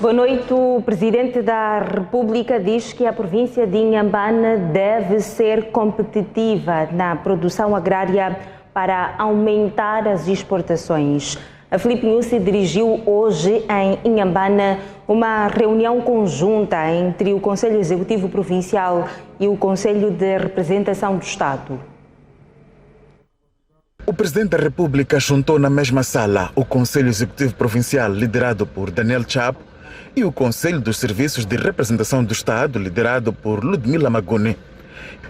Boa noite. O Presidente da República diz que a província de Inhambane deve ser competitiva na produção agrária para aumentar as exportações. A Filipe Nyusi dirigiu hoje em Inhambane uma reunião conjunta entre o Conselho Executivo Provincial e o Conselho de Representação do Estado. O Presidente da República juntou na mesma sala o Conselho Executivo Provincial, liderado por Daniel Chapo, e o Conselho dos Serviços de Representação do Estado, liderado por Ludmila Maguni.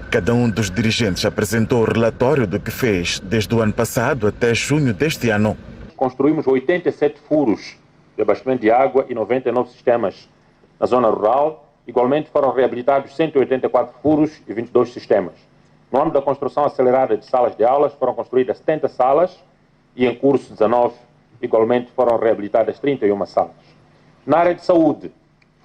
Cada um dos dirigentes apresentou o relatório do que fez desde o ano passado até junho deste ano. Construímos 87 furos de abastecimento de água e 99 sistemas na zona rural. Igualmente foram reabilitados 184 furos e 22 sistemas. No âmbito da construção acelerada de salas de aulas, foram construídas 70 salas e em curso 19, igualmente foram reabilitadas 31 salas. Na área de saúde,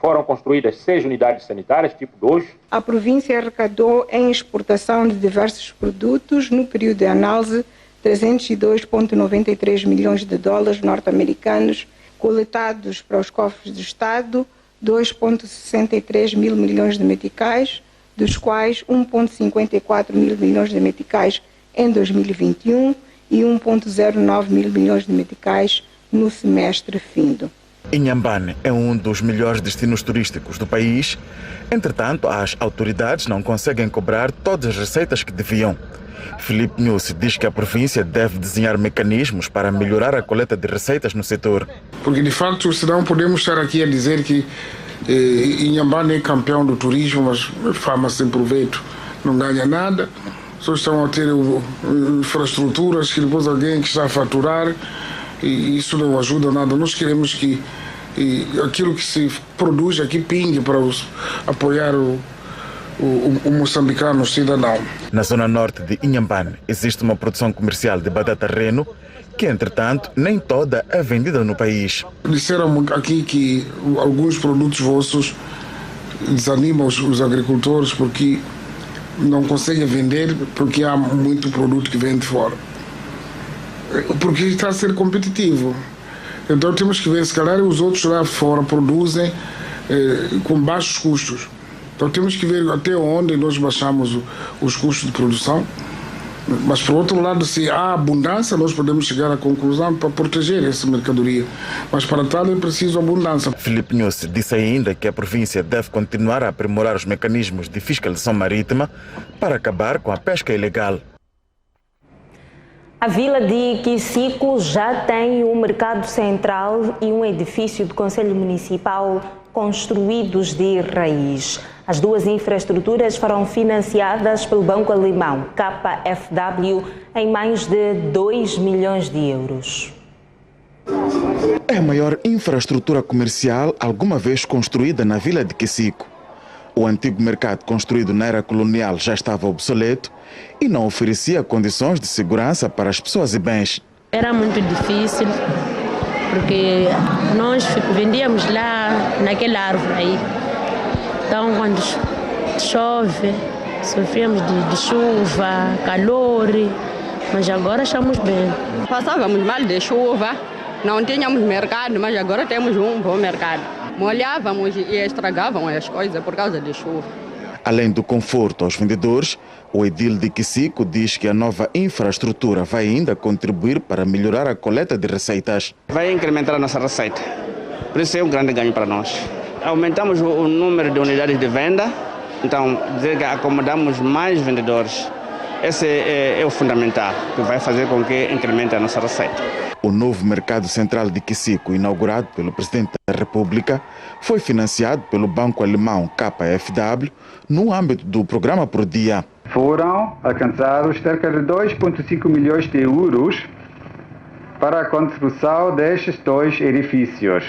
foram construídas 6 unidades sanitárias tipo 2. A província arrecadou em exportação de diversos produtos, no período de análise, 302,93 milhões de dólares norte-americanos, coletados para os cofres do Estado, 2,63 mil milhões de meticais, dos quais 1,54 mil milhões de meticais em 2021 e 1,09 mil milhões de meticais no semestre findo. Inhambane é um dos melhores destinos turísticos do país. Entretanto, as autoridades não conseguem cobrar todas as receitas que deviam. Filipe Nyusi diz que a província deve desenhar mecanismos para melhorar a coleta de receitas no setor. Porque, de facto, senão podemos estar aqui a dizer que Inhambane é campeão do turismo, mas fama sem proveito, não ganha nada. Só estão a ter infraestruturas que depois alguém que está a faturar, e isso não ajuda nada. Nós queremos que aquilo que se produz aqui pingue para apoiar o moçambicano cidadão. Na zona norte de Inhambane existe uma produção comercial de batata reno que, entretanto, nem toda é vendida no país. Disseram aqui que alguns produtos vossos desanimam os agricultores porque não conseguem vender, porque há muito produto que vem de fora. Porque está a ser competitivo. Então temos que ver, se calhar os outros lá fora produzem com baixos custos. Então temos que ver até onde nós baixamos os custos de produção. Mas, por outro lado, se há abundância, nós podemos chegar à conclusão para proteger essa mercadoria. Mas, para tal, é preciso abundância. Filipe Nyusi disse ainda que a província deve continuar a aprimorar os mecanismos de fiscalização marítima para acabar com a pesca ilegal. A vila de Kisico já tem um mercado central e um edifício do Conselho Municipal construídos de raiz. As duas infraestruturas foram financiadas pelo Banco Alemão KfW em mais de 2 milhões de euros. É a maior infraestrutura comercial alguma vez construída na vila de Kisico. O antigo mercado construído na era colonial já estava obsoleto e não oferecia condições de segurança para as pessoas e bens. Era muito difícil, porque nós vendíamos lá naquela árvore aí. Então, quando chove, sofríamos de chuva, calor, mas agora estamos bem. Passávamos mal de chuva, não tínhamos mercado, mas agora temos um bom mercado. Molhávamos e estragavam as coisas por causa de chuva. Além do conforto aos vendedores, o edil de Kisico diz que a nova infraestrutura vai ainda contribuir para melhorar a coleta de receitas. Vai incrementar a nossa receita, por isso é um grande ganho para nós. Aumentamos o número de unidades de venda, então dizer que acomodamos mais vendedores. Esse é o fundamental, que vai fazer com que incremente a nossa receita. O novo mercado central de Kisico, inaugurado pelo Presidente da República, foi financiado pelo Banco Alemão KfW no âmbito do programa Por Dia. Foram alcançados cerca de 2,5 milhões de euros para a construção destes dois edifícios.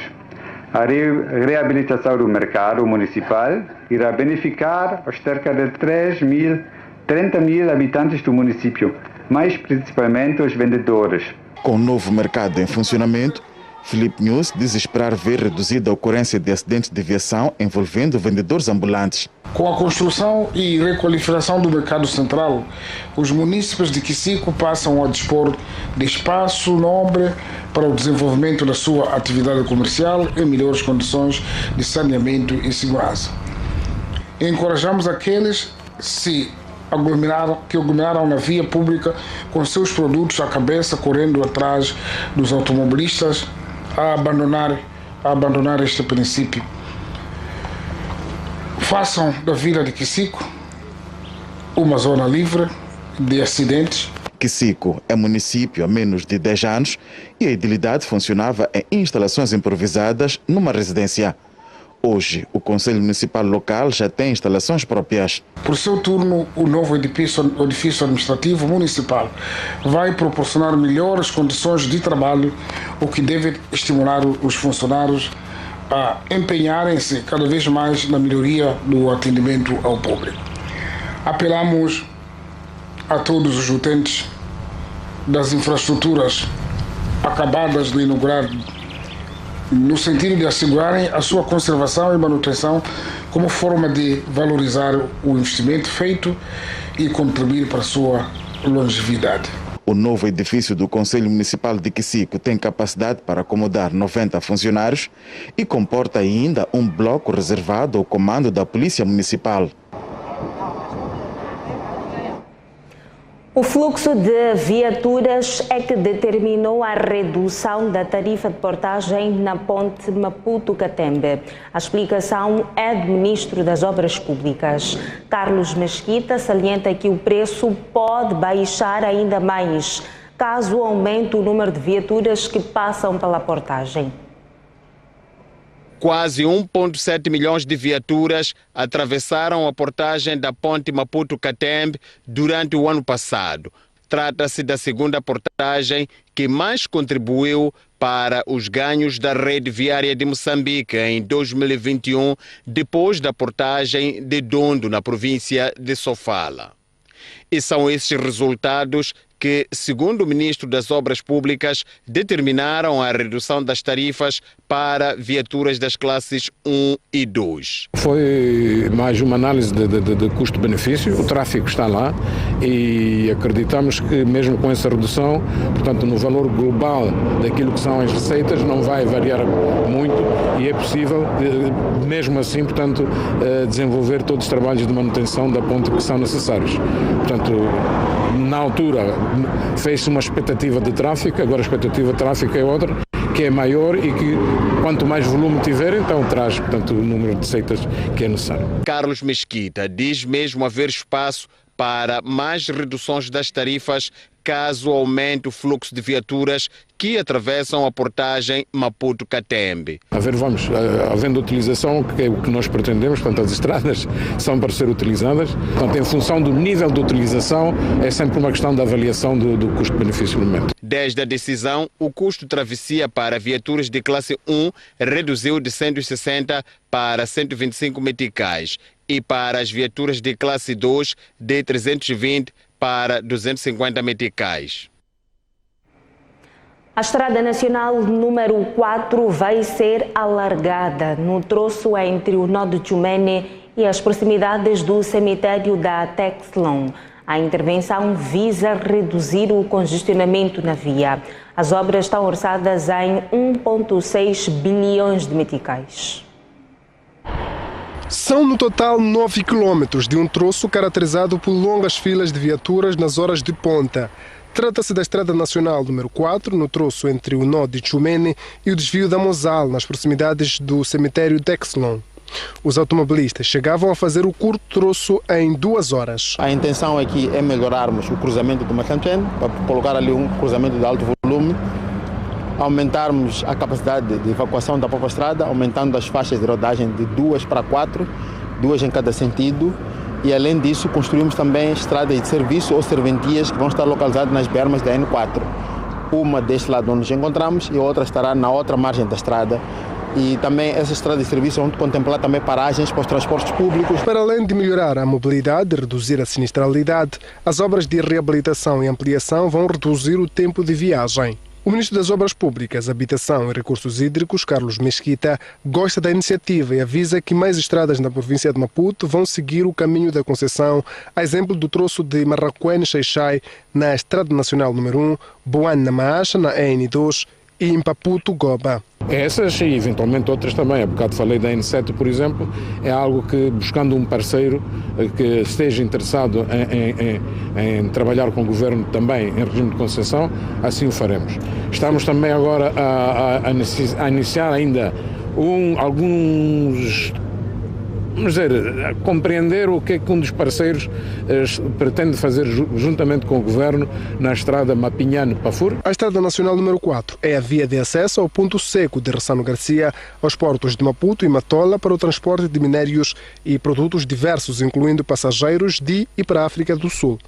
A reabilitação do mercado municipal irá beneficiar os cerca de 30 mil habitantes do município, mas principalmente os vendedores. Com o novo mercado em funcionamento, Filipe News diz esperar ver reduzida a ocorrência de acidentes de viação envolvendo vendedores ambulantes. Com a construção e requalificação do mercado central, os munícipes de Kisico passam a dispor de espaço nobre para o desenvolvimento da sua atividade comercial em melhores condições de saneamento e segurança. Encorajamos aqueles que aglomeraram na via pública com seus produtos à cabeça, correndo atrás dos automobilistas, a abandonar este princípio. Façam da vila de Kisico uma zona livre de acidentes. Kisico é município há menos de 10 anos e a edilidade funcionava em instalações improvisadas numa residência. Hoje, o Conselho Municipal local já tem instalações próprias. Por seu turno, o novo edifício administrativo municipal vai proporcionar melhores condições de trabalho, o que deve estimular os funcionários a empenharem-se cada vez mais na melhoria do atendimento ao público. Apelamos a todos os utentes das infraestruturas acabadas de inaugurar, no sentido de assegurarem a sua conservação e manutenção como forma de valorizar o investimento feito e contribuir para a sua longevidade. O novo edifício do Conselho Municipal de Kisico tem capacidade para acomodar 90 funcionários e comporta ainda um bloco reservado ao comando da Polícia Municipal. O fluxo de viaturas é que determinou a redução da tarifa de portagem na ponte Maputo-Catembe. A explicação é do Ministro das Obras Públicas. Carlos Mesquita salienta que o preço pode baixar ainda mais, caso aumente o número de viaturas que passam pela portagem. Quase 1,7 milhões de viaturas atravessaram a portagem da ponte Maputo-Catembe durante o ano passado. Trata-se da segunda portagem que mais contribuiu para os ganhos da rede viária de Moçambique em 2021, depois da portagem de Dondo, na província de Sofala. E são esses resultados que, segundo o Ministro das Obras Públicas, determinaram a redução das tarifas para viaturas das classes 1 e 2. Foi mais uma análise de custo-benefício, o tráfego está lá e acreditamos que mesmo com essa redução, portanto, no valor global daquilo que são as receitas, não vai variar muito e é possível, mesmo assim, portanto, desenvolver todos os trabalhos de manutenção da ponte que são necessários. Portanto, na altura fez-se uma expectativa de tráfego, agora a expectativa de tráfego é outra, que é maior e que quanto mais volume tiver, então traz, portanto, o número de receitas que é necessário. Carlos Mesquita diz mesmo haver espaço para mais reduções das tarifas caso aumente o fluxo de viaturas que atravessam a portagem Maputo-Catembe. Havendo utilização, que é o que nós pretendemos, portanto as estradas são para ser utilizadas, portanto em função do nível de utilização é sempre uma questão da avaliação do custo-benefício no momento. Desde a decisão, o custo de travessia para viaturas de classe 1 reduziu de 160 para 125 meticais e para as viaturas de classe 2 de 320 para 250 meticais. A Estrada Nacional número 4 vai ser alargada no troço entre o nó de Tchumene e as proximidades do cemitério da Texlon. A intervenção visa reduzir o congestionamento na via. As obras estão orçadas em 1,6 bilhões de meticais. São no total 9 quilômetros de um troço caracterizado por longas filas de viaturas nas horas de ponta. Trata-se da Estrada Nacional número 4, no troço entre o nó de Tchumene e o desvio da Mozal, nas proximidades do cemitério Texlon. Os automobilistas chegavam a fazer o curto troço em 2 horas. A intenção aqui é melhorarmos o cruzamento do Macantene, para colocar ali um cruzamento de alto volume, aumentarmos a capacidade de evacuação da própria estrada, aumentando as faixas de rodagem de 2 para 4, 2 em cada sentido. E além disso, construímos também estradas de serviço ou serventias que vão estar localizadas nas bermas da N4. Uma deste lado onde nos encontramos e a outra estará na outra margem da estrada. E também essas estradas de serviço vão contemplar também paragens para os transportes públicos. Para além de melhorar a mobilidade e reduzir a sinistralidade, as obras de reabilitação e ampliação vão reduzir o tempo de viagem. O ministro das Obras Públicas, Habitação e Recursos Hídricos, Carlos Mesquita, gosta da iniciativa e avisa que mais estradas na província de Maputo vão seguir o caminho da concessão, a exemplo do troço de Marraquene-Xaixai na Estrada Nacional número 1, Boane-Namaacha na EN2 e em Maputo-Goba. Essas e eventualmente outras também. Há bocado falei da N7, por exemplo, é algo que, buscando um parceiro que esteja interessado em trabalhar com o governo também em regime de concessão, assim o faremos. Estamos também agora a iniciar ainda alguns, vamos dizer, a compreender o que é que um dos parceiros pretende fazer juntamente com o governo na estrada Mapinhane-Pafur. A Estrada Nacional número 4 é a via de acesso ao ponto seco de Ressano Garcia, aos portos de Maputo e Matola para o transporte de minérios e produtos diversos, incluindo passageiros de e para a África do Sul.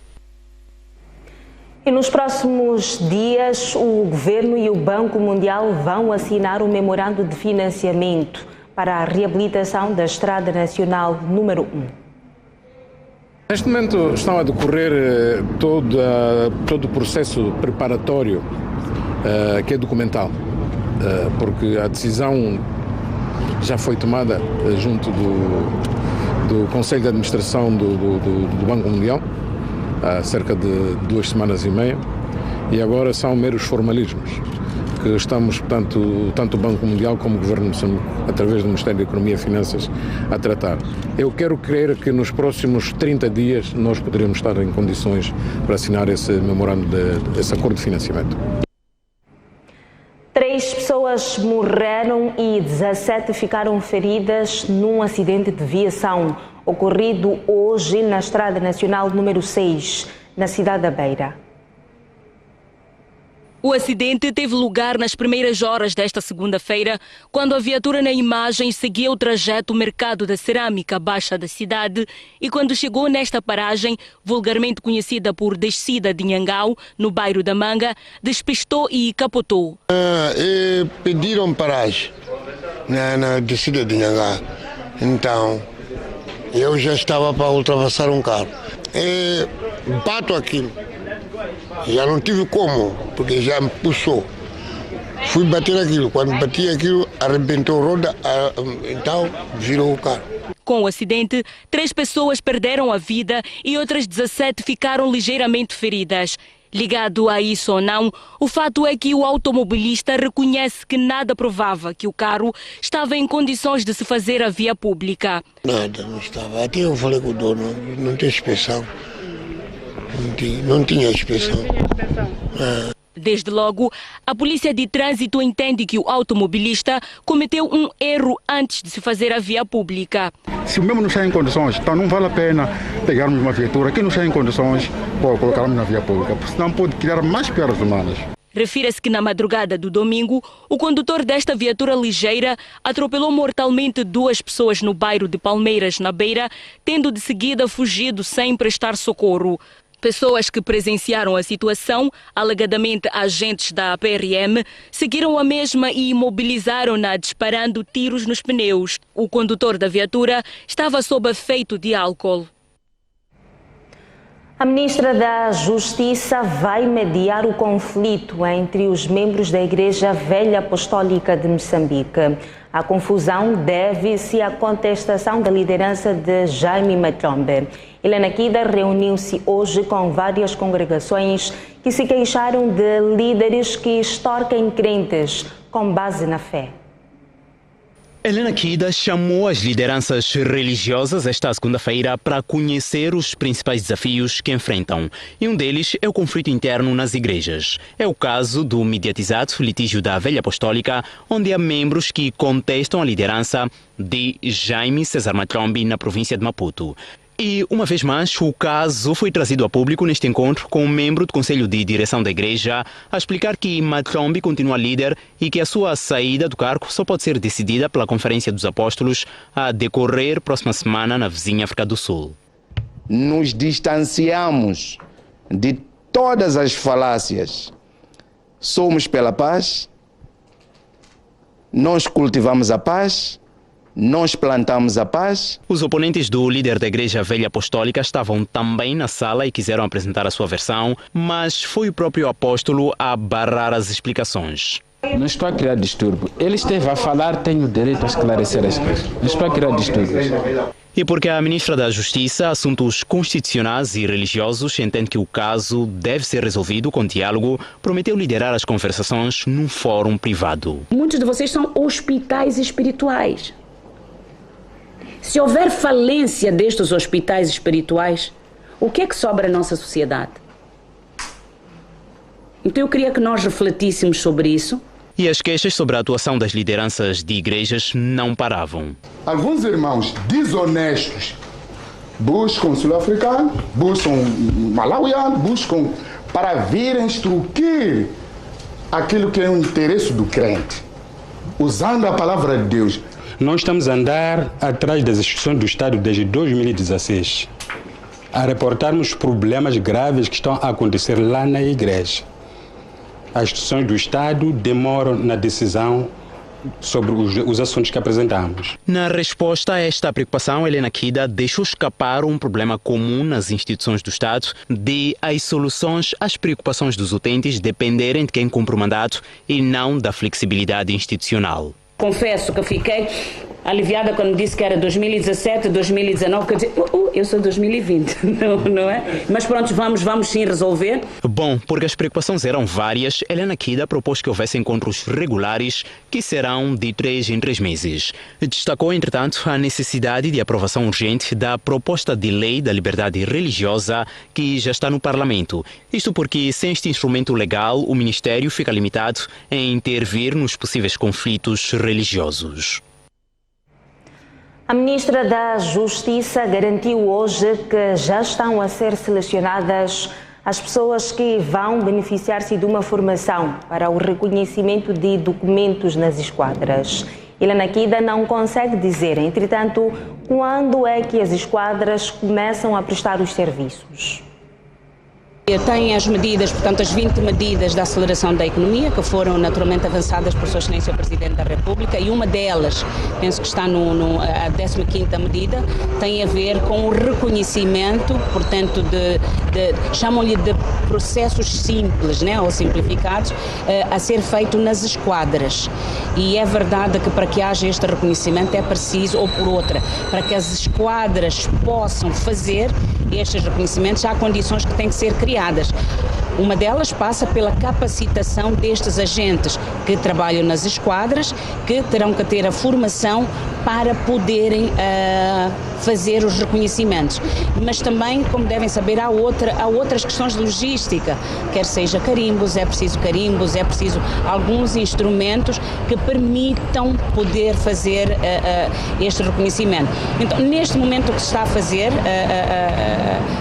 E nos próximos dias, o Governo e o Banco Mundial vão assinar um memorando de financiamento para a reabilitação da Estrada Nacional número 1. Neste momento estão a decorrer todo o processo preparatório, que é documental, porque a decisão já foi tomada junto do Conselho de Administração do Banco Mundial, há cerca de 2 semanas e meia, e agora são meros formalismos que estamos, tanto o Banco Mundial como o Governo de Moçambique, através do Ministério da Economia e Finanças, a tratar. Eu quero crer que nos próximos 30 dias nós poderemos estar em condições para assinar esse memorando, esse acordo de financiamento. 3 pessoas morreram e 17 ficaram feridas num acidente de viação ocorrido hoje na Estrada Nacional número 6, na cidade da Beira. O acidente teve lugar nas primeiras horas desta segunda-feira, quando a viatura na imagem seguia o trajeto Mercado da Cerâmica Baixa da cidade e quando chegou nesta paragem, vulgarmente conhecida por Descida de Nhangau, no bairro da Manga, despistou e capotou. Pediram paragem na Descida de Nhangau, então eu já estava para ultrapassar um carro. Bato aquilo. Já não tive como, porque já me puxou. Fui bater aquilo. Quando bati aquilo, arrebentou a roda, então virou o carro. Com o acidente, 3 pessoas perderam a vida e outras 17 ficaram ligeiramente feridas. Ligado a isso ou não, o fato é que o automobilista reconhece que nada provava que o carro estava em condições de se fazer a via pública. Nada, não estava. Até eu falei com o dono, não tem inspeção. Não tinha inspeção. Desde logo, a Polícia de Trânsito entende que o automobilista cometeu um erro antes de se fazer a via pública. Se o mesmo não está em condições, então não vale a pena pegarmos uma viatura que não está em condições para colocarmos na via pública, porque senão pode criar mais perdas humanas. Refira-se que na madrugada do domingo, o condutor desta viatura ligeira atropelou mortalmente 2 pessoas no bairro de Palmeiras, na Beira, tendo de seguida fugido sem prestar socorro. Pessoas que presenciaram a situação, alegadamente agentes da PRM, seguiram a mesma e imobilizaram-na disparando tiros nos pneus. O condutor da viatura estava sob efeito de álcool. A ministra da Justiça vai mediar o conflito entre os membros da Igreja Velha Apostólica de Moçambique. A confusão deve-se à contestação da liderança de Jaime Machombe. Helena Kida reuniu-se hoje com várias congregações que se queixaram de líderes que extorquem crentes com base na fé. Helena Kida chamou as lideranças religiosas esta segunda-feira para conhecer os principais desafios que enfrentam. E um deles é o conflito interno nas igrejas. É o caso do mediatizado litígio da Velha Apostólica, onde há membros que contestam a liderança de Jaime César Machombe na província de Maputo. E, uma vez mais, o caso foi trazido a público neste encontro com um membro do Conselho de Direção da Igreja a explicar que Machombe continua líder e que a sua saída do cargo só pode ser decidida pela Conferência dos Apóstolos a decorrer próxima semana na vizinha África do Sul. Nos distanciamos de todas as falácias. Somos pela paz, nós cultivamos a paz, nós plantamos a paz. Os oponentes do líder da Igreja Velha Apostólica estavam também na sala e quiseram apresentar a sua versão, mas foi o próprio apóstolo a barrar as explicações. Não estou a criar distúrbio. Ele esteve a falar, tenho o direito a esclarecer as coisas. Não estou a criar distúrbios. E porque a ministra da Justiça, Assuntos Constitucionais e Religiosos entende que o caso deve ser resolvido com diálogo, prometeu liderar as conversações num fórum privado. Muitos de vocês são hospitais espirituais. Se houver falência destes hospitais espirituais, o que é que sobra à nossa sociedade? Então eu queria que nós refletíssemos sobre isso. E as queixas sobre a atuação das lideranças de igrejas não paravam. Alguns irmãos desonestos buscam sul-africanos, buscam malauianos, buscam para virem extruir aquilo que é o interesse do crente, usando a palavra de Deus. Nós estamos a andar atrás das instituições do Estado desde 2016, a reportarmos problemas graves que estão a acontecer lá na igreja. As instituições do Estado demoram na decisão sobre os assuntos que apresentamos. Na resposta a esta preocupação, Helena Kida deixou escapar um problema comum nas instituições do Estado de as soluções às preocupações dos utentes dependerem de quem cumpre o mandato e não da flexibilidade institucional. Confesso que fiquei aliviada quando disse que era 2017, 2019, quer dizer, eu sou 2020, não é? Mas pronto, vamos sim resolver. Bom, porque as preocupações eram várias, Helena Kida propôs que houvesse encontros regulares que serão de 3 em 3 meses. Destacou, entretanto, a necessidade de aprovação urgente da proposta de lei da liberdade religiosa que já está no Parlamento. Isto porque, sem este instrumento legal, o Ministério fica limitado em intervir nos possíveis conflitos religiosos. A ministra da Justiça garantiu hoje que já estão a ser selecionadas as pessoas que vão beneficiar-se de uma formação para o reconhecimento de documentos nas esquadras. Helena Kida não consegue dizer, entretanto, quando é que as esquadras começam a prestar os serviços. Tem as medidas, portanto, as 20 medidas da aceleração da economia, que foram naturalmente avançadas por Sua Excelência o Presidente da República, e uma delas, penso que está a 15ª medida, tem a ver com o reconhecimento, portanto, chamam-lhe de processos simples, né, ou simplificados, a ser feito nas esquadras. E é verdade que para que haja este reconhecimento é preciso, ou por outra, para que as esquadras possam fazer estes reconhecimentos, há condições que têm que ser criadas. Uma delas passa pela capacitação destes agentes que trabalham nas esquadras, que terão que ter a formação para poderem fazer os reconhecimentos. Mas também, como devem saber, há outras questões de logística, quer seja carimbos, é preciso alguns instrumentos que permitam poder fazer este reconhecimento. Então, neste momento o que se está a fazer,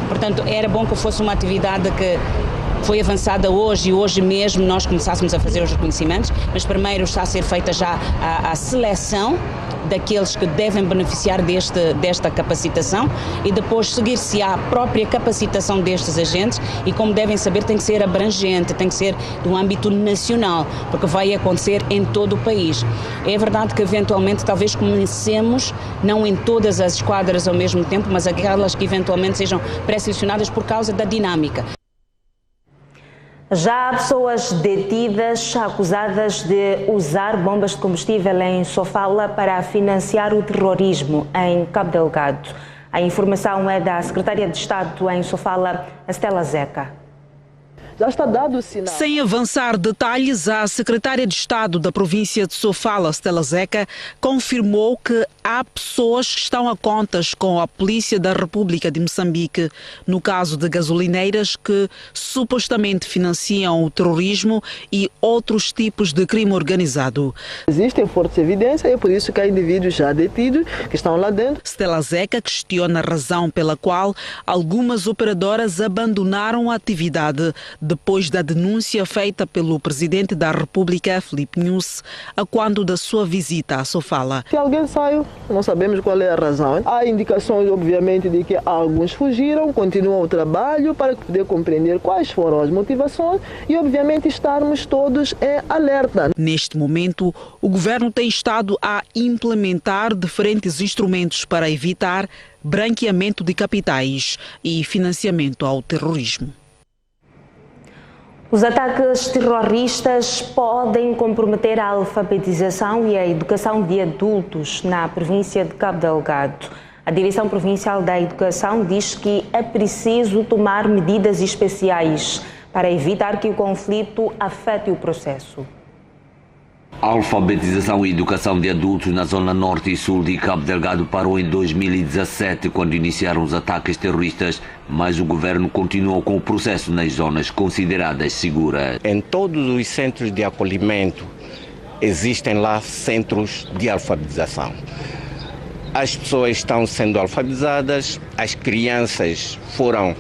portanto, era bom que fosse uma atividade que foi avançada hoje e hoje mesmo nós começássemos a fazer os reconhecimentos, mas primeiro está a ser feita já a seleção daqueles que devem beneficiar desta capacitação e depois seguir-se a própria capacitação destes agentes e, como devem saber, tem que ser abrangente, tem que ser do âmbito nacional, porque vai acontecer em todo o país. É verdade que eventualmente talvez comecemos, não em todas as esquadras ao mesmo tempo, mas aquelas que eventualmente sejam pré-selecionadas por causa da dinâmica. Já há pessoas detidas acusadas de usar bombas de combustível em Sofala para financiar o terrorismo em Cabo Delgado. A informação é da Secretária de Estado em Sofala, Stella Zeca. Já está dado o sinal. Sem avançar detalhes, a secretária de Estado da província de Sofala, Stella Zeca, confirmou que há pessoas que estão a contas com a Polícia da República de Moçambique no caso de gasolineiras que supostamente financiam o terrorismo e outros tipos de crime organizado. Existem fortes evidências e é por isso que há indivíduos já detidos que estão lá dentro. Stella Zeca questiona a razão pela qual algumas operadoras abandonaram a atividade depois da denúncia feita pelo Presidente da República, Filipe Nyusi, a quando da sua visita a Sofala. Se alguém saiu Não sabemos qual é a razão. Há indicações, obviamente, de que alguns fugiram, continuam o trabalho para poder compreender quais foram as motivações e, obviamente, estarmos todos em alerta. Neste momento, o governo tem estado a implementar diferentes instrumentos para evitar branqueamento de capitais e financiamento ao terrorismo. Os ataques terroristas podem comprometer a alfabetização e a educação de adultos na província de Cabo Delgado. A Direção Provincial da Educação diz que é preciso tomar medidas especiais para evitar que o conflito afete o processo. A alfabetização e educação de adultos na zona norte e sul de Cabo Delgado parou em 2017, quando iniciaram os ataques terroristas, mas o governo continuou com o processo nas zonas consideradas seguras. Em todos os centros de acolhimento existem lá centros de alfabetização. As pessoas estão sendo alfabetizadas, as crianças foram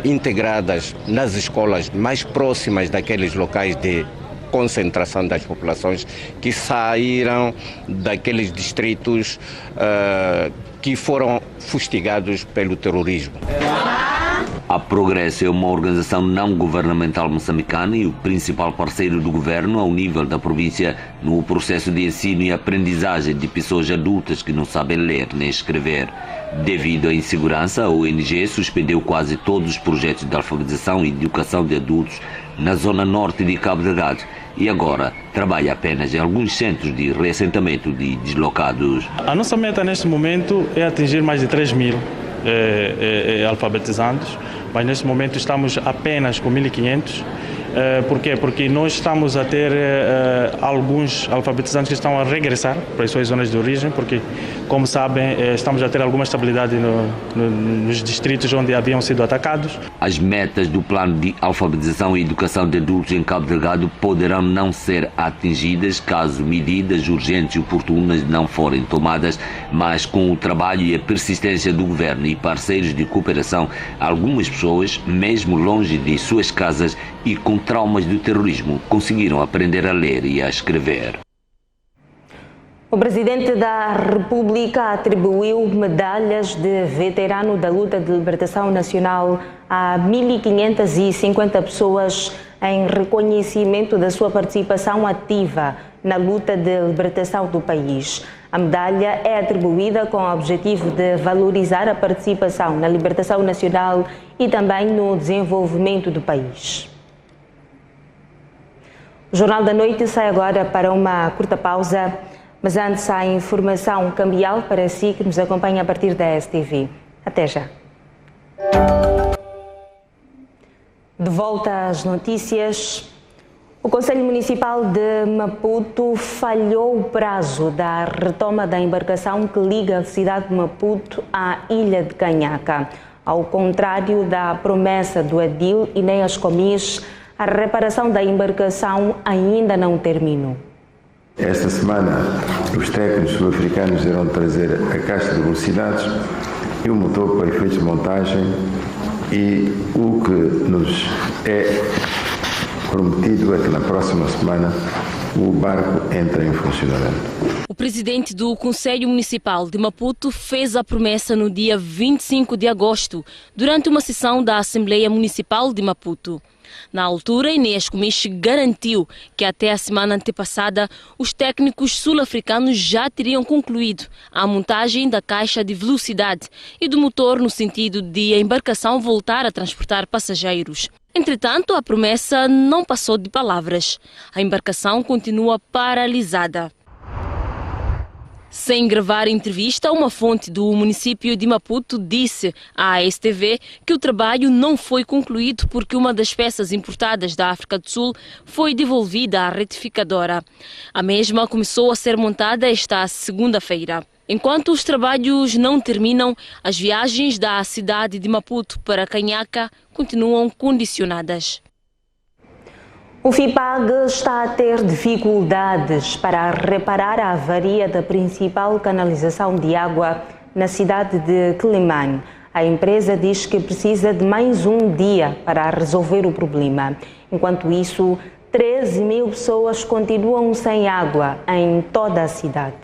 integradas nas escolas mais próximas daqueles locais de concentração das populações que saíram daqueles distritos que foram fustigados pelo terrorismo. A Progresso é uma organização não governamental moçambicana e o principal parceiro do governo ao nível da província no processo de ensino e aprendizagem de pessoas adultas que não sabem ler nem escrever. Devido à insegurança, a ONG suspendeu quase todos os projetos de alfabetização e educação de adultos na zona norte de Cabo Delgado e agora trabalha apenas em alguns centros de reassentamento de deslocados. A nossa meta neste momento é atingir mais de 3.000 alfabetizandos, mas neste momento estamos apenas com 1.500. Por quê? Porque nós estamos a ter alguns alfabetizantes que estão a regressar para as suas zonas de origem, porque, como sabem, estamos a ter alguma estabilidade nos distritos onde haviam sido atacados. As metas do plano de alfabetização e educação de adultos em Cabo Delgado poderão não ser atingidas caso medidas urgentes e oportunas não forem tomadas, mas com o trabalho e a persistência do governo e parceiros de cooperação, algumas pessoas, mesmo longe de suas casas e com traumas do terrorismo, conseguiram aprender a ler e a escrever. O presidente da República atribuiu medalhas de veterano da luta de libertação nacional a 1.550 pessoas em reconhecimento da sua participação ativa na luta de libertação do país. A medalha é atribuída com o objetivo de valorizar a participação na libertação nacional e também no desenvolvimento do país. O Jornal da Noite sai agora para uma curta pausa, mas antes a informação cambial para si que nos acompanha a partir da STV. Até já. De volta às notícias. O Conselho Municipal de Maputo falhou o prazo da retoma da embarcação que liga a cidade de Maputo à ilha de Canhaca. Ao contrário da promessa do edil Inês Comis, a reparação da embarcação ainda não terminou. Esta semana, os técnicos sul-africanos irão trazer a caixa de velocidades e o motor para efeitos de montagem e o que nos é prometido é que na próxima semana o barco entra em funcionamento. O presidente do Conselho Municipal de Maputo fez a promessa no dia 25 de agosto, durante uma sessão da Assembleia Municipal de Maputo. Na altura, Inês Comis garantiu que até a semana antepassada os técnicos sul-africanos já teriam concluído a montagem da caixa de velocidade e do motor no sentido de a embarcação voltar a transportar passageiros. Entretanto, a promessa não passou de palavras. A embarcação continua paralisada. Sem gravar entrevista, uma fonte do município de Maputo disse à STV que o trabalho não foi concluído porque uma das peças importadas da África do Sul foi devolvida à retificadora. A mesma começou a ser montada esta segunda-feira. Enquanto os trabalhos não terminam, as viagens da cidade de Maputo para Canhaca continuam condicionadas. O FIPAG está a ter dificuldades para reparar a avaria da principal canalização de água na cidade de Quelimane. A empresa diz que precisa de mais um dia para resolver o problema. Enquanto isso, 13.000 pessoas continuam sem água em toda a cidade.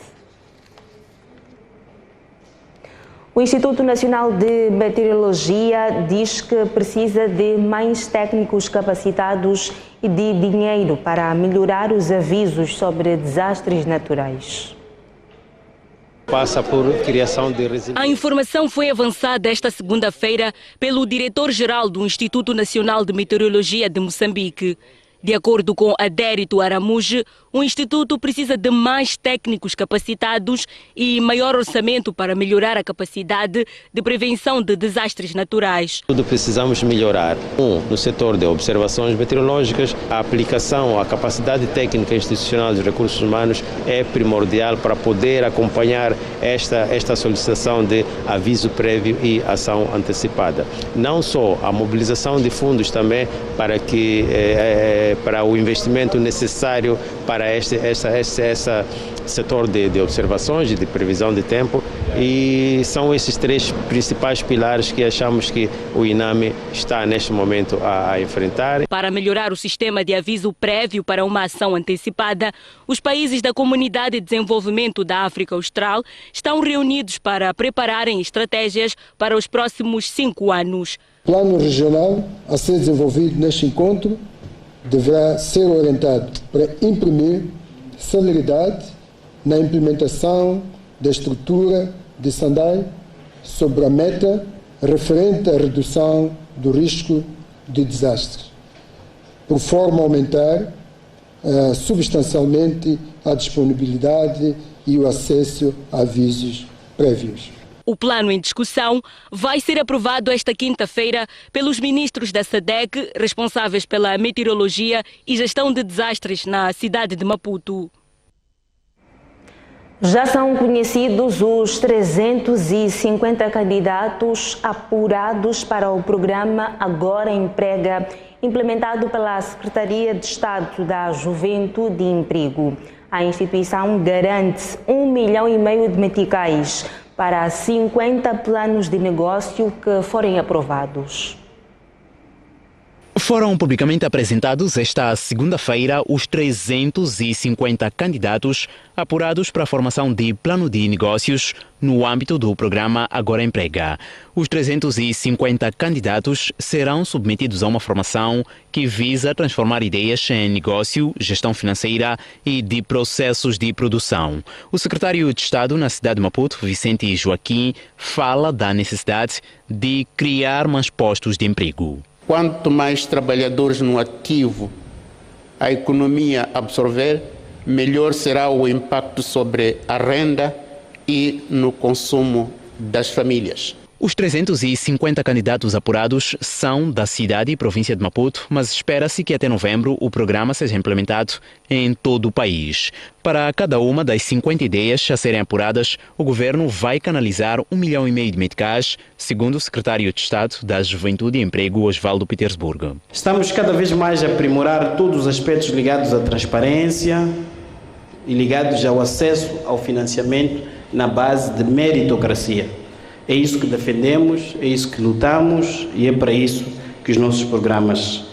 O Instituto Nacional de Meteorologia diz que precisa de mais técnicos capacitados e de dinheiro para melhorar os avisos sobre desastres naturais. Passa por criação de resiliência. A informação foi avançada esta segunda-feira pelo diretor-geral do Instituto Nacional de Meteorologia de Moçambique. De acordo com Adérito Aramuge, o Instituto precisa de mais técnicos capacitados e maior orçamento para melhorar a capacidade de prevenção de desastres naturais. Tudo precisamos melhorar. No setor de observações meteorológicas, a aplicação, a capacidade técnica institucional dos recursos humanos é primordial para poder acompanhar esta solicitação de aviso prévio e ação antecipada. Não só a mobilização de fundos também para o investimento necessário para esse setor de observações e de previsão de tempo, e são esses três principais pilares que achamos que o INAME está neste momento a enfrentar. Para melhorar o sistema de aviso prévio para uma ação antecipada, os países da Comunidade de Desenvolvimento da África Austral estão reunidos para prepararem estratégias para os próximos 5 anos. O plano regional a ser desenvolvido neste encontro deverá ser orientado para imprimir celeridade na implementação da estrutura de Sendai sobre a meta referente à redução do risco de desastres, por forma a aumentar substancialmente a disponibilidade e o acesso a avisos prévios. O plano em discussão vai ser aprovado esta quinta-feira pelos ministros da SADC, responsáveis pela meteorologia e gestão de desastres na cidade de Maputo. Já são conhecidos os 350 candidatos apurados para o programa Agora Emprega, implementado pela Secretaria de Estado da Juventude e Emprego. A instituição garante 1,5 milhão de meticais para 50 planos de negócio que forem aprovados. Foram publicamente apresentados esta segunda-feira os 350 candidatos apurados para a formação de plano de negócios no âmbito do programa Agora Emprega. Os 350 candidatos serão submetidos a uma formação que visa transformar ideias em negócio, gestão financeira e de processos de produção. O secretário de Estado na cidade de Maputo, Vicente Joaquim, fala da necessidade de criar mais postos de emprego. Quanto mais trabalhadores no ativo a economia absorver, melhor será o impacto sobre a renda e no consumo das famílias. Os 350 candidatos apurados são da cidade e província de Maputo, mas espera-se que até novembro o programa seja implementado em todo o país. Para cada uma das 50 ideias a serem apuradas, o governo vai canalizar 1,5 milhão de meticais, segundo o secretário de Estado da Juventude e Emprego, Osvaldo Petersburgo. Estamos cada vez mais a aprimorar todos os aspectos ligados à transparência e ligados ao acesso ao financiamento na base de meritocracia. É isso que defendemos, é isso que lutamos e é para isso que os nossos programas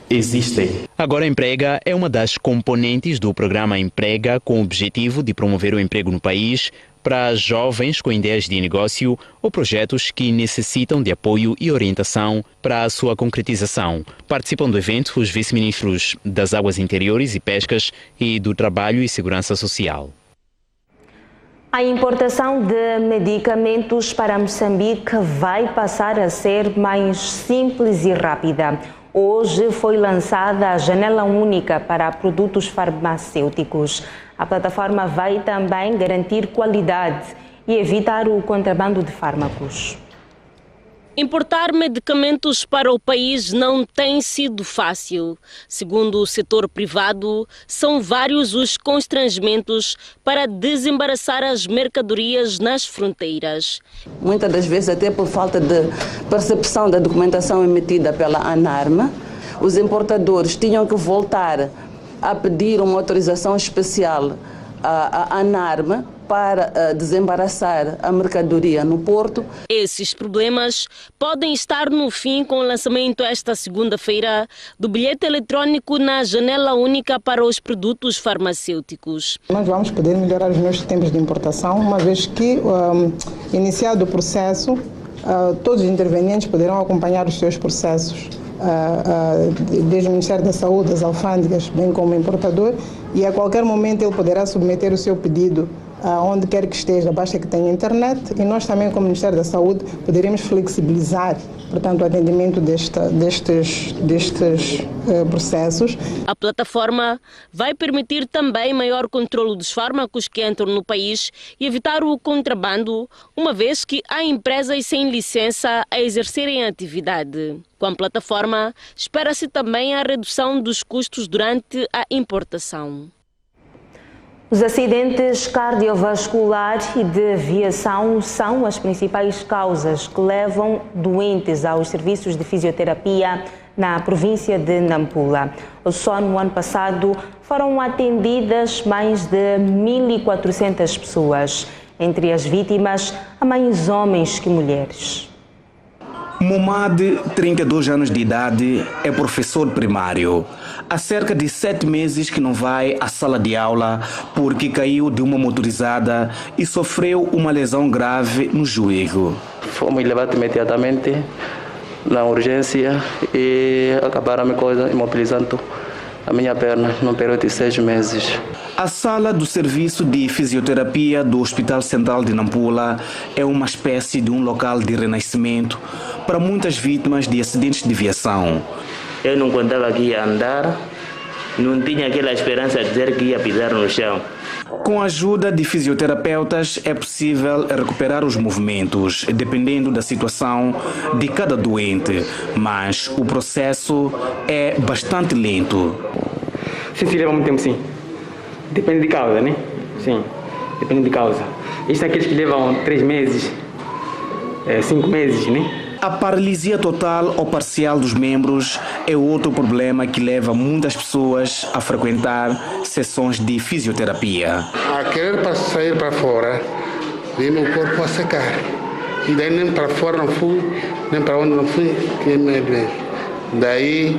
existem. Agora Emprega é uma das componentes do programa Emprega, com o objetivo de promover o emprego no país para jovens com ideias de negócio ou projetos que necessitam de apoio e orientação para a sua concretização. Participam do evento os vice-ministros das Águas Interiores e Pescas e do Trabalho e Segurança Social. A importação de medicamentos para Moçambique vai passar a ser mais simples e rápida. Hoje foi lançada a janela única para produtos farmacêuticos. A plataforma vai também garantir qualidade e evitar o contrabando de fármacos. Importar medicamentos para o país não tem sido fácil. Segundo o setor privado, são vários os constrangimentos para desembaraçar as mercadorias nas fronteiras. Muitas das vezes, até por falta de percepção da documentação emitida pela ANARMA, os importadores tinham que voltar a pedir uma autorização especial à ANARMA para desembaraçar a mercadoria no porto. Esses problemas podem estar no fim com o lançamento esta segunda-feira do bilhete eletrônico na janela única para os produtos farmacêuticos. Nós vamos poder melhorar os nossos tempos de importação, uma vez que, iniciado o processo, todos os intervenientes poderão acompanhar os seus processos, desde o Ministério da Saúde, as alfândegas, bem como o importador, e a qualquer momento ele poderá submeter o seu pedido onde quer que esteja, basta que tenha internet, e nós também, como Ministério da Saúde, poderemos flexibilizar, portanto, o atendimento destes processos. A plataforma vai permitir também maior controle dos fármacos que entram no país e evitar o contrabando, uma vez que há empresas sem licença a exercerem a atividade. Com a plataforma, espera-se também a redução dos custos durante a importação. Os acidentes cardiovasculares e de aviação são as principais causas que levam doentes aos serviços de fisioterapia na província de Nampula. Só no ano passado foram atendidas mais de 1.400 pessoas. Entre as vítimas, há mais homens que mulheres. Momad, 32 anos de idade, é professor primário. Há cerca de 7 meses que não vai à sala de aula porque caiu de uma motorizada e sofreu uma lesão grave no joelho. Fomos levados imediatamente na urgência e acabaram me imobilizando a minha perna num período de 6 meses. A sala do serviço de fisioterapia do Hospital Central de Nampula é uma espécie de um local de renascimento para muitas vítimas de acidentes de aviação. Eu não contava que ia andar, não tinha aquela esperança de dizer que ia pisar no chão. Com a ajuda de fisioterapeutas é possível recuperar os movimentos, dependendo da situação de cada doente, mas o processo é bastante lento. Sim, leva muito tempo, sim. Depende de causa, né? Sim, depende de causa. Isso é aqueles que levam 3 meses, 5 meses, né? A paralisia total ou parcial dos membros é outro problema que leva muitas pessoas a frequentar sessões de fisioterapia. A querer sair para fora, vem meu corpo a secar. E daí nem para fora não fui, nem para onde não fui, que me doente. Daí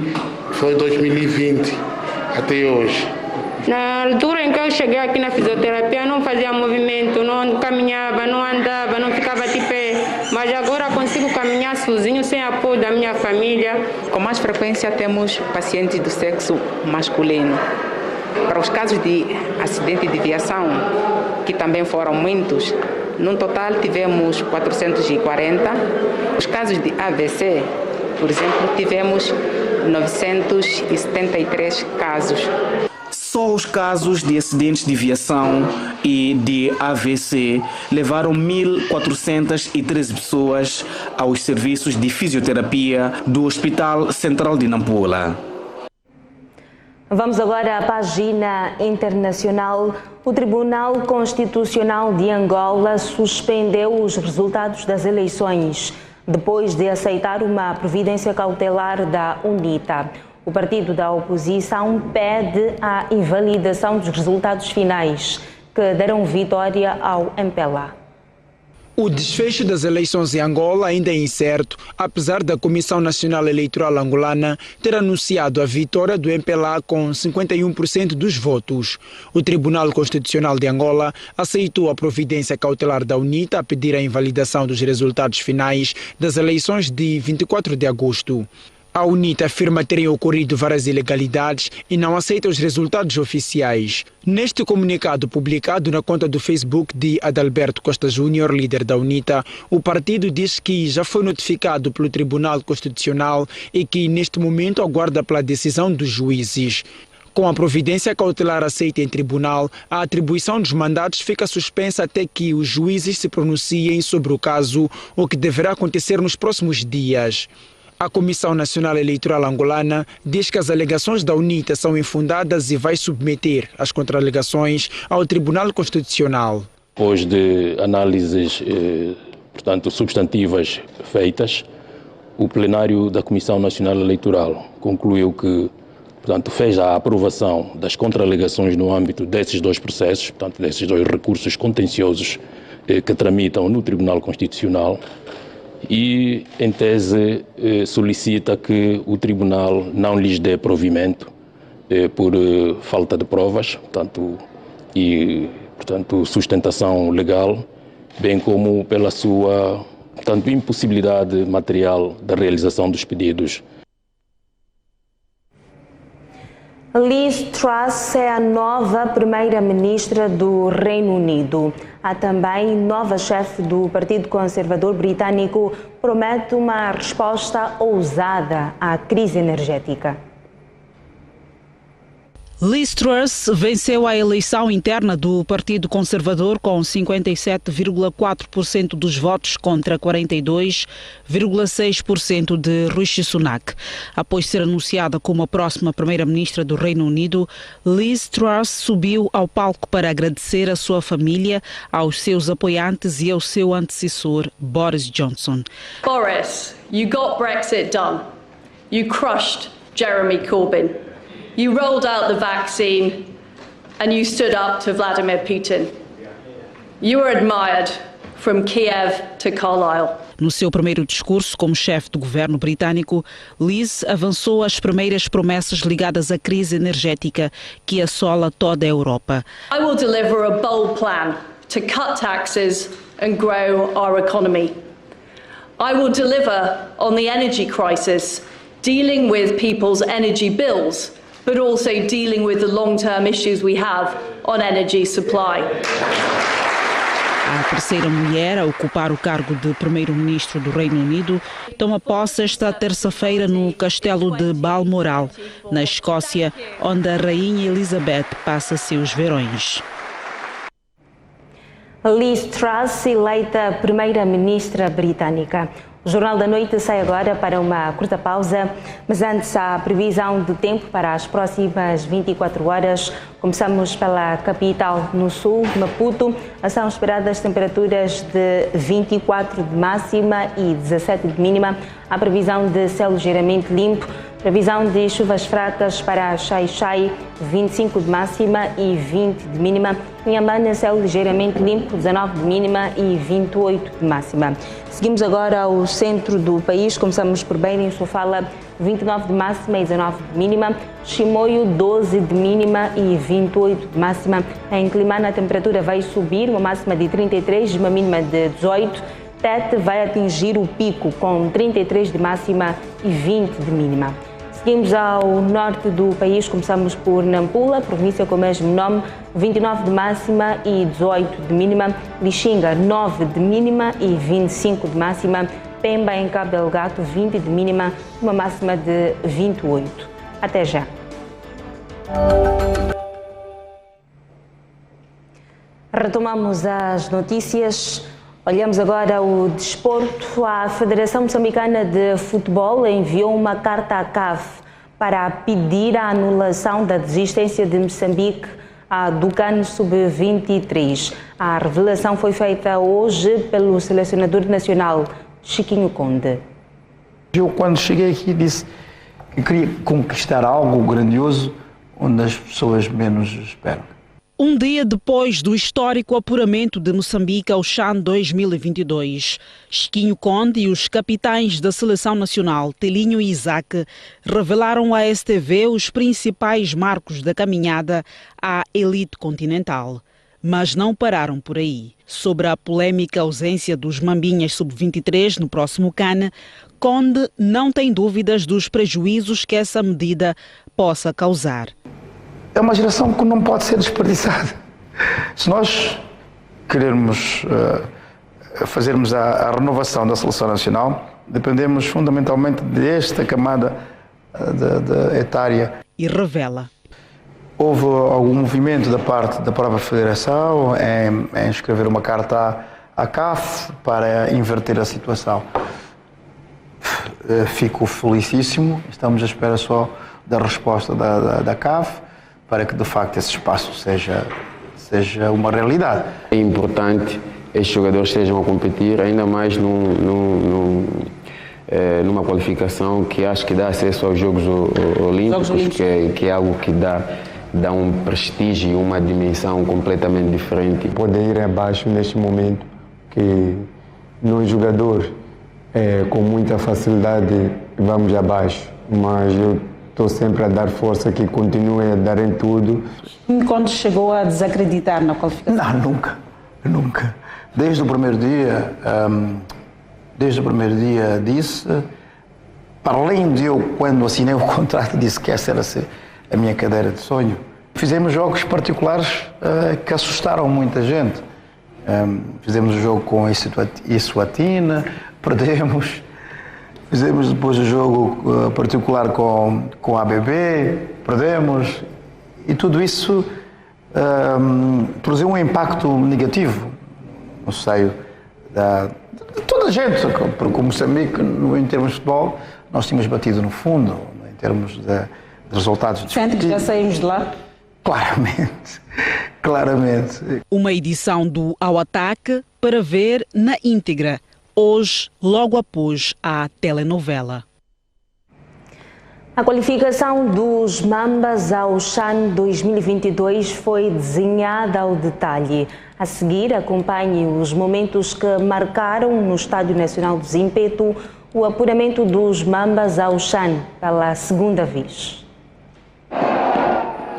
foi 2020 até hoje. Na altura em que eu cheguei aqui na fisioterapia, não fazia movimento, não caminhava, não andava, não ficava de pé. Mas agora consigo caminhar sozinho, sem apoio da minha família. Com mais frequência temos pacientes do sexo masculino. Para os casos de acidente de aviação, que também foram muitos, no total tivemos 440. Os casos de AVC, por exemplo, tivemos 973 casos. Só os casos de acidentes de aviação e de AVC levaram 1.413 pessoas aos serviços de fisioterapia do Hospital Central de Nampula. Vamos agora à página internacional. O Tribunal Constitucional de Angola suspendeu os resultados das eleições depois de aceitar uma providência cautelar da UNITA. O partido da oposição pede a invalidação dos resultados finais, que darão vitória ao MPLA. O desfecho das eleições em Angola ainda é incerto, apesar da Comissão Nacional Eleitoral Angolana ter anunciado a vitória do MPLA com 51% dos votos. O Tribunal Constitucional de Angola aceitou a providência cautelar da UNITA a pedir a invalidação dos resultados finais das eleições de 24 de agosto. A UNITA afirma terem ocorrido várias ilegalidades e não aceita os resultados oficiais. Neste comunicado publicado na conta do Facebook de Adalberto Costa Júnior, líder da UNITA, o partido diz que já foi notificado pelo Tribunal Constitucional e que neste momento aguarda pela decisão dos juízes. Com a providência cautelar aceita em tribunal, a atribuição dos mandatos fica suspensa até que os juízes se pronunciem sobre o caso, o que deverá acontecer nos próximos dias. A Comissão Nacional Eleitoral Angolana diz que as alegações da UNITA são infundadas e vai submeter as contra-alegações ao Tribunal Constitucional. Depois de análises, portanto, substantivas feitas, o plenário da Comissão Nacional Eleitoral concluiu que portanto, fez a aprovação das contraalegações no âmbito desses dois processos, portanto, desses dois recursos contenciosos que tramitam no Tribunal Constitucional e, em tese, solicita que o Tribunal não lhes dê provimento por falta de provas, portanto, sustentação legal, bem como pela sua, portanto, impossibilidade material da realização dos pedidos. Liz Truss é a nova primeira-ministra do Reino Unido. Há também nova chefe do Partido Conservador Britânico, promete uma resposta ousada à crise energética. Liz Truss venceu a eleição interna do Partido Conservador com 57,4% dos votos contra 42,6% de Rishi Sunak. Após ser anunciada como a próxima primeira-ministra do Reino Unido, Liz Truss subiu ao palco para agradecer à sua família, aos seus apoiantes e ao seu antecessor, Boris Johnson. Boris, you got Brexit done. You crushed Jeremy Corbyn. You rolled out the vaccine and you stood up to Vladimir Putin. You were admired from Kiev to Carlisle. No seu primeiro discurso como chefe do governo britânico, Liz avançou as primeiras promessas ligadas à crise energética que assola toda a Europa. I will deliver a bold plan to cut taxes and grow our economy. I will deliver on the energy crisis, dealing with people's energy bills, but also dealing with the long-term issues we have on energy supply. A terceira mulher a ocupar o cargo de primeiro-ministro do Reino Unido toma posse esta terça-feira no Castelo de Balmoral, na Escócia, onde a Rainha Elizabeth passa seus verões. Liz Truss, eleita primeira-ministra britânica. O Jornal da Noite sai agora para uma curta pausa, mas antes a previsão do tempo para as próximas 24 horas. Começamos pela capital no sul, Maputo. São esperadas temperaturas de 24 de máxima e 17 de mínima. A previsão de céu ligeiramente limpo. Previsão de chuvas fracas para Xai-Xai, 25 de máxima e 20 de mínima. Inhambane, céu ligeiramente limpo, 19 de mínima e 28 de máxima. Seguimos agora ao centro do país. Começamos por Beira, em Sofala, 29 de máxima e 19 de mínima. Chimoio, 12 de mínima e 28 de máxima. Em Climana, a temperatura vai subir, uma máxima de 33 e uma mínima de 18. Tete vai atingir o pico com 33 de máxima e 20 de mínima. Seguimos ao norte do país, começamos por Nampula, província com o mesmo nome, 29 de máxima e 18 de mínima. Lixinga, 9 de mínima e 25 de máxima. Pemba, em Cabo Delgado, 20 de mínima, uma máxima de 28. Até já. Retomamos as notícias. Olhamos agora o desporto. A Federação Moçambicana de Futebol enviou uma carta à CAF para pedir a anulação da desistência de Moçambique do CAN Sub-23. A revelação foi feita hoje pelo selecionador nacional, Chiquinho Conde. Eu, quando cheguei aqui, disse que queria conquistar algo grandioso onde as pessoas menos esperam. Um dia depois do histórico apuramento de Moçambique ao CHAN 2022, Chiquinho Conde e os capitães da Seleção Nacional, Telinho e Isaac, revelaram à STV os principais marcos da caminhada à elite continental. Mas não pararam por aí. Sobre a polémica ausência dos Mambinhas Sub-23 no próximo CAN, Conde não tem dúvidas dos prejuízos que essa medida possa causar. É uma geração que não pode ser desperdiçada. Se nós querermos fazermos a renovação da seleção nacional, dependemos fundamentalmente desta camada etária. E revela. Houve algum movimento da parte da própria Federação em escrever uma carta à CAF para inverter a situação. Fico felicíssimo, estamos à espera só da resposta da CAF, para que de facto esse espaço seja uma realidade. É importante que estes jogadores estejam a competir, ainda mais numa qualificação que acho que dá acesso aos Jogos Olímpicos, que é algo que dá um prestígio e uma dimensão completamente diferente. Pode ir abaixo neste momento, que nós jogadores com muita facilidade vamos abaixo, mas eu estou sempre a dar força, que continuem a dar em tudo. Quando chegou a desacreditar na qualificação? Não, nunca. Desde o primeiro dia disse, para além de eu, quando assinei o contrato, disse que essa era a minha cadeira de sonho. Fizemos jogos particulares que assustaram muita gente. Fizemos o jogo com a Eswatini, perdemos. Fizemos depois o jogo particular com a ABB, perdemos. E tudo isso produziu um impacto negativo no seio de toda a gente, porque o Moçambique, em termos de futebol, nós tínhamos batido no fundo, em termos de resultados. Sente que já saímos de lá? Claramente. Uma edição do Ao Ataque para ver na íntegra, hoje, logo após a telenovela. A qualificação dos Mambas ao CHAN 2022 foi desenhada ao detalhe. A seguir, acompanhe os momentos que marcaram no Estádio Nacional do Zimpeto o apuramento dos Mambas ao CHAN pela segunda vez.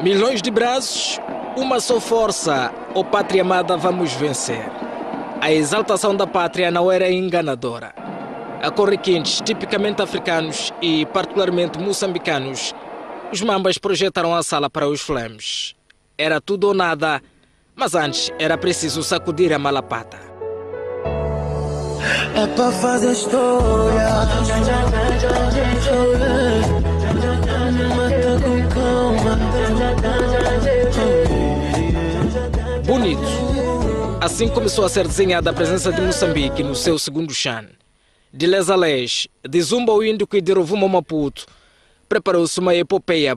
Milhões de braços, uma só força. Ó Pátria amada, vamos vencer. A exaltação da pátria não era enganadora. A corriquintes tipicamente africanos e particularmente moçambicanos, os Mambas projetaram a sala para os flames. Era tudo ou nada, mas antes era preciso sacudir a malapata. É para fazer história. Bonito. Assim começou a ser desenhada a presença de Moçambique no seu segundo CHAN. De les a les, de Zumba ao Índico e de Rovuma ao Maputo, preparou-se uma epopeia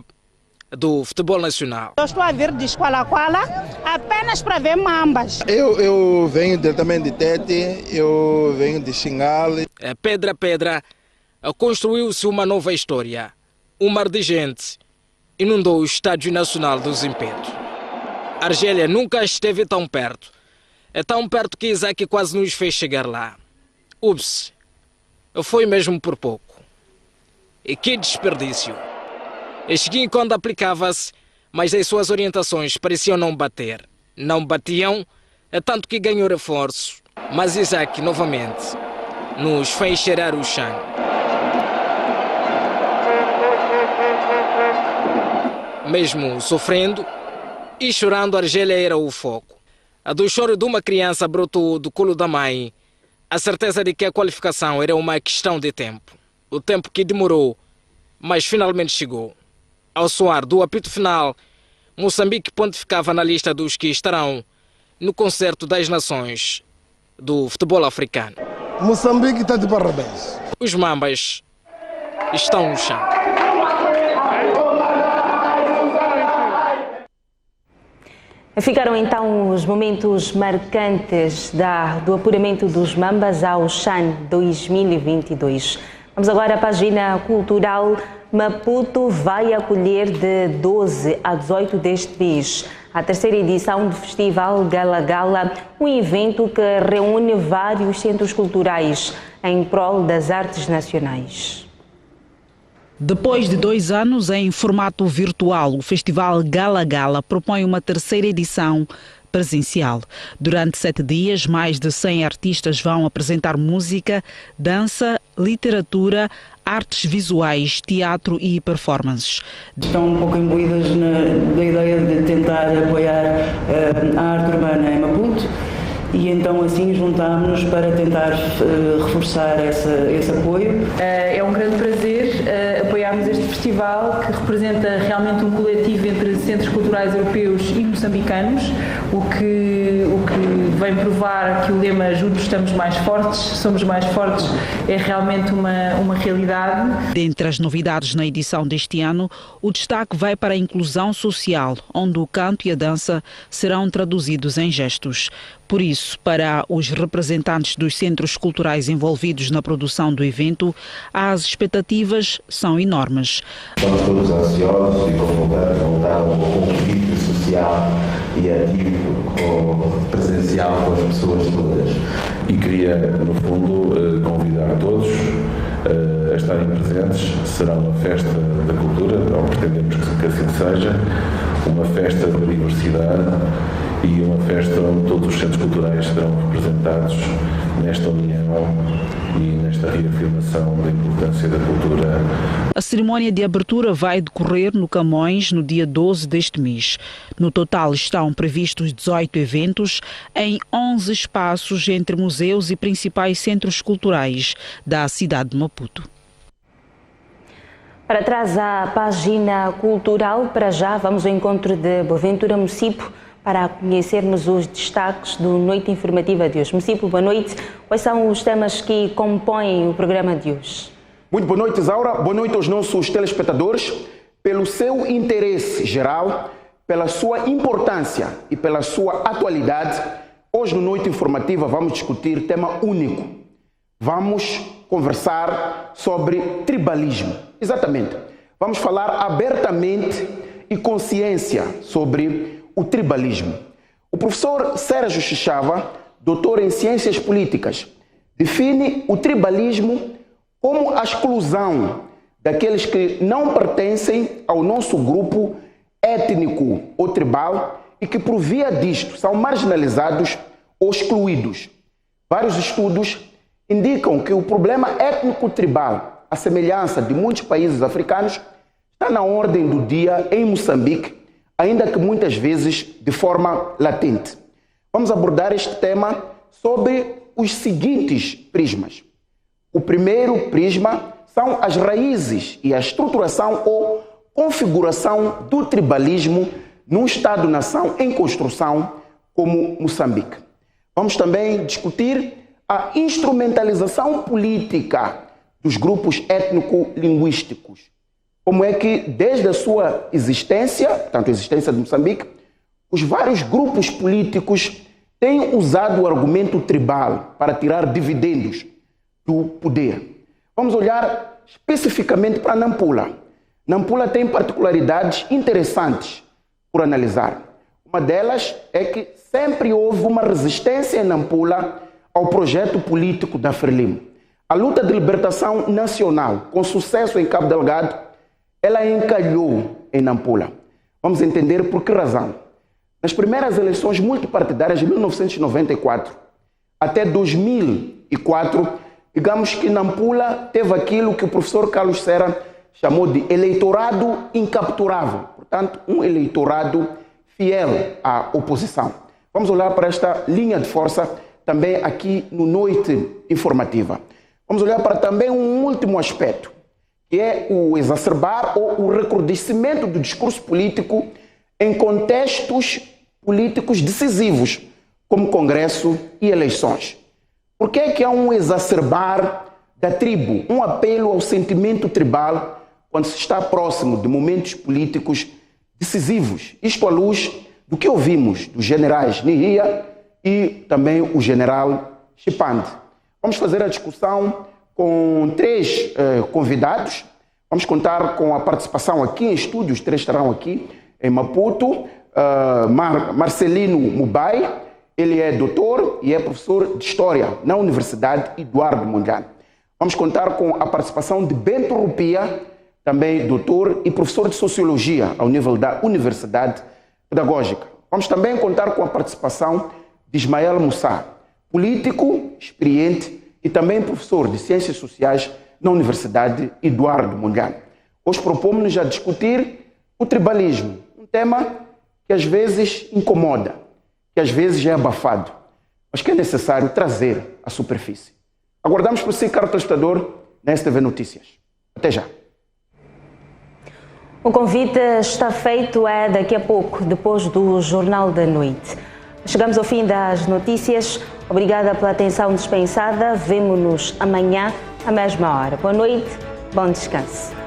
do futebol nacional. Eu estou a vir de Esqualaquala apenas para ver Mambas. Eu venho diretamente de Tete, eu venho de Xingale. Pedra a pedra, construiu-se uma nova história. Um mar de gente inundou o Estádio Nacional do Zimpeto. A Argélia nunca esteve tão perto. É tão perto que Isaac quase nos fez chegar lá. Ups, foi mesmo por pouco. E que desperdício. Esguim quando aplicava-se, mas as suas orientações pareciam não bater. Não batiam, tanto que ganhou reforço. Mas Isaac, novamente, nos fez cheirar o chão. Mesmo sofrendo e chorando, a Argélia era o foco. A do choro de uma criança brotou do colo da mãe a certeza de que a qualificação era uma questão de tempo. O tempo que demorou, mas finalmente chegou. Ao soar do apito final, Moçambique pontificava na lista dos que estarão no Concerto das Nações do futebol africano. Moçambique está de parabéns. Os Mambas estão no chão. Ficaram então os momentos marcantes do apuramento dos Mambas ao CHAN 2022. Vamos agora à página cultural. Maputo vai acolher de 12 a 18 deste mês a terceira edição do Festival Gala Gala, um evento que reúne vários centros culturais em prol das artes nacionais. Depois de 2 anos em formato virtual, o Festival Gala Gala propõe uma terceira edição presencial. Durante 7 dias, mais de 100 artistas vão apresentar música, dança, literatura, artes visuais, teatro e performances. Estão um pouco imbuídas da ideia de tentar apoiar a arte urbana em Maputo e então assim juntámos-nos para tentar reforçar esse apoio. É um grande prazer apoiar apoiarmos este festival, que representa realmente um coletivo entre centros culturais europeus e moçambicanos, o que vem provar que o lema "Juntos estamos mais fortes, somos mais fortes" é realmente uma realidade. Dentre as novidades na edição deste ano, o destaque vai para a inclusão social, onde o canto e a dança serão traduzidos em gestos. Por isso, para os representantes dos centros culturais envolvidos na produção do evento, as expectativas são enormes. Estamos todos ansiosos e com vontade de voltar a um convívio social e ativo, presencial com as pessoas todas. E queria, no fundo, convidar todos a estarem presentes. Será uma festa da cultura, ou pretendemos que assim seja, uma festa da diversidade e uma festa onde todos os centros culturais serão representados nesta união e nesta reafirmação da importância da cultura. A cerimónia de abertura vai decorrer no Camões no dia 12 deste mês. No total estão previstos 18 eventos em 11 espaços entre museus e principais centros culturais da cidade de Maputo. Para trás a página cultural, para já vamos ao encontro de Boaventura Mocipo para conhecermos os destaques do Noite Informativa de hoje. Mocipo, boa noite. Quais são os temas que compõem o programa de hoje? Muito boa noite, Isaura. Boa noite aos nossos telespectadores. Pelo seu interesse geral, pela sua importância e pela sua atualidade, hoje no Noite Informativa vamos discutir tema único. Vamos conversar sobre tribalismo. Exatamente. Vamos falar abertamente e consciência sobre o tribalismo. O professor Sérgio Chichava, doutor em Ciências Políticas, define o tribalismo como a exclusão daqueles que não pertencem ao nosso grupo étnico ou tribal e que, por via disto, são marginalizados ou excluídos. Vários estudos indicam que o problema étnico-tribal, à semelhança de muitos países africanos, está na ordem do dia em Moçambique, ainda que muitas vezes de forma latente. Vamos abordar este tema sobre os seguintes prismas. O primeiro prisma são as raízes e a estruturação ou configuração do tribalismo num Estado-nação em construção como Moçambique. Vamos também discutir a instrumentalização política dos grupos étnico-linguísticos. Como é que, desde a sua existência, portanto a existência de Moçambique, os vários grupos políticos têm usado o argumento tribal para tirar dividendos do poder. Vamos olhar especificamente para Nampula. Nampula tem particularidades interessantes por analisar. Uma delas é que sempre houve uma resistência em Nampula ao projeto político da Frelimo. A luta de libertação nacional, com sucesso em Cabo Delgado, ela encalhou em Nampula. Vamos entender por que razão. Nas primeiras eleições multipartidárias de 1994 até 2004, digamos que Nampula teve aquilo que o professor Carlos Serra chamou de eleitorado incapturável. Portanto, um eleitorado fiel à oposição. Vamos olhar para esta linha de força também aqui no Noite Informativa. Vamos olhar para também um último aspecto, que é o exacerbar ou o recrudescimento do discurso político em contextos políticos decisivos, como Congresso e eleições. Por que é que há um exacerbar da tribo, um apelo ao sentimento tribal quando se está próximo de momentos políticos decisivos? Isto à luz do que ouvimos dos generais Nihia e também o general Chipande. Vamos fazer a discussão com três convidados. Vamos contar com a participação aqui em estúdio, os três estarão aqui em Maputo. Marcelino Mubai, ele é doutor e é professor de História na Universidade Eduardo Mondlane. Vamos contar com a participação de Bento Rupia, também doutor e professor de Sociologia ao nível da Universidade Pedagógica. Vamos também contar com a participação de Ismael Moussa, político, experiente e também professor de Ciências Sociais na Universidade Eduardo Mondlane. Hoje propomos-nos a discutir o tribalismo, um tema que às vezes incomoda, que às vezes é abafado, mas que é necessário trazer à superfície. Aguardamos por si, caro telespectador, na STV Notícias. Até já. O convite está feito, é daqui a pouco, depois do Jornal da Noite. Chegamos ao fim das notícias. Obrigada pela atenção dispensada. Vemo-nos amanhã, à mesma hora. Boa noite, bom descanso.